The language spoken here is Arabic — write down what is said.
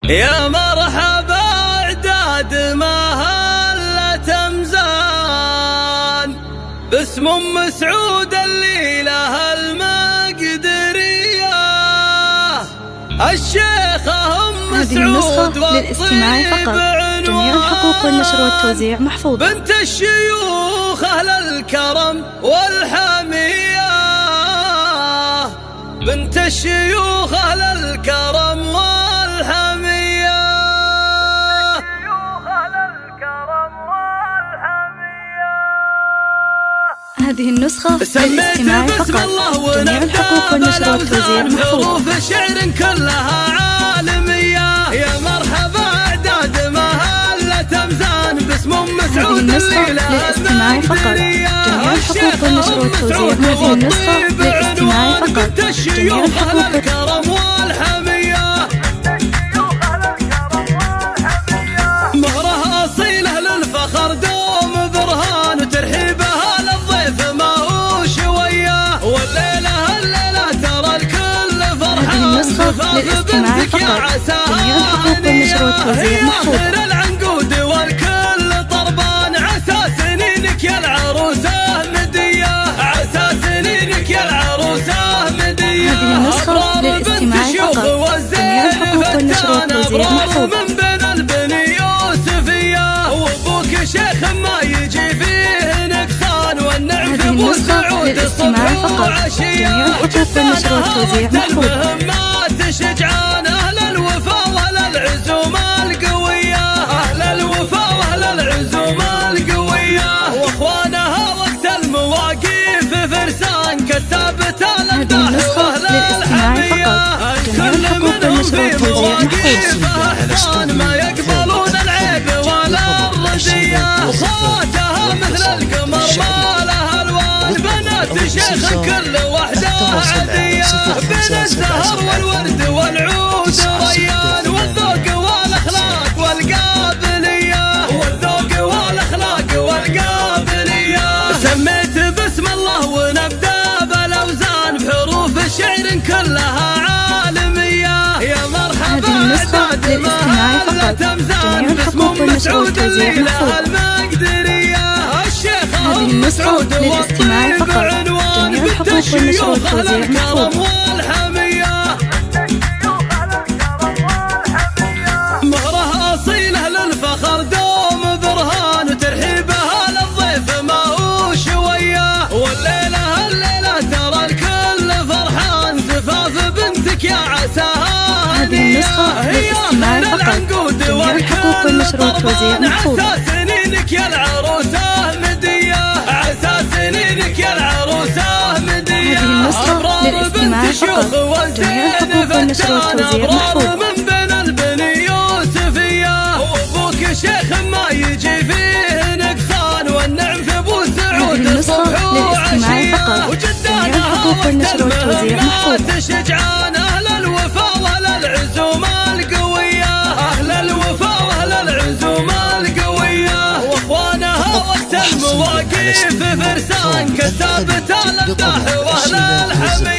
يا مرحبا اعداد مهلة مزان باسم ام سعود الليلة المقدرية الشيخة ام سعود للاستماع فقط. جميع الحقوق والنشر والتوزيع محفوظة. بنت الشيوخ اهل الكرم والحمية، بنت الشيوخ اهل الكرم والحمية. هذه النسخة للاستماع فقط. جميع الحقوق والنشر والتوزيع محفوظة. حروف شعر كلها عالمية. يا مرحبا اعداد مهلة مزان باسم ام سعود الليلة للاستماع فقط. جميع الحقوق والنشر والتوزيع. هذه النسخة للاستماع فقط. جميع الحقوق الكرم والحمية. مهره أصيله للفخر دوم برهان وترحيبها للضيف ما هو شوية. والليلة الليلة ترى الكل فرحان للاستماع فقط. جميع الحقوق والنشر والتوزيع محفوظة. العنقود والكل طربان عسى سنينك يا العروسة مدية، عسى سنينك يا العروسة مدية. هذه النسخة للاستماع فقط. جميع الحقوق والنشر والتوزيع محفوظة. من بين البني يوسفية وابوك شيخ ما يجي فيه نقصان والنعم في ابو سعود للاستماع فقط. جميع الحقوق والنشر والتوزيع محفوظة. المهمات شجعان اهل الوفا والعزوم القوية، اهل الوفا والعزوم القوية. واخوانها وقت المواقف فرسان كالثابت هذه النسخة للاستماع فقط. جميع الحقوق والنشر والتوزيع محفوظة. ما يقبلون العيب ولا الرزية. صوتها مثل القمر ما لها الوان، بنات شيخ كل وحدة عادية. بين الزهر والورد والعود ريان، والذوق والاخلاق والقابلية، والذوق والاخلاق والقابلية. سميت باسم الله ونبدا بالاوزان بحروف الشعر كلها عالمية. يا مرحبا اعداد مهلة مزان باسم ام سعود الليلة المقدرية الشيخة ام سعود للاستماع فقط. جميع الحقوق والنشر والتوزيع محفوظة. مهره أصيله للفخر دوم برهان وترحيبها للضيف ما هو شوية. والليلة الليلة ترى الكل فرحان زفاف بنتك يا عساها. هذه النسخة للاستماع فقط. جميع الحقوق والنشر والتوزيع محفوظة. عسى سنينك يا العروسة مدية، عسى سنينك يا العروسة مدية. هذه النسخة للاستماع فقط. جميع الحقوق والنشر والتوزيع محفوظة. من بين البني يوسفية وابوك شيخ ما يجي فيه نقصان والنعم في ابو سعود. هذه النسخة للاستماع فقط. جميع الحقوق والنشر والتوزيع محفوظة. شجعان اهل الوفا والعزوم القوية، اهل الوفا والعزوم القوية. واخوانها وقت المواقف فرسان كالثابت الامداح واهل الحمية.